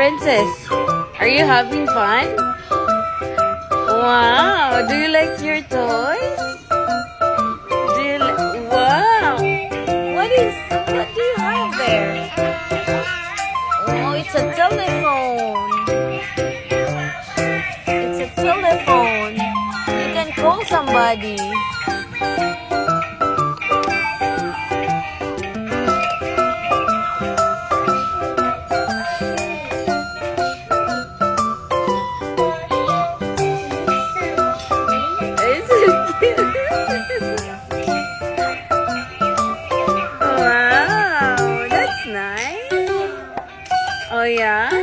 Princess, are you having fun? Wow, do you like your toys? Wow, what do you have there? Oh, it's a telephone. It's a telephone. You can call somebody. Wow, that's nice. Oh yeah?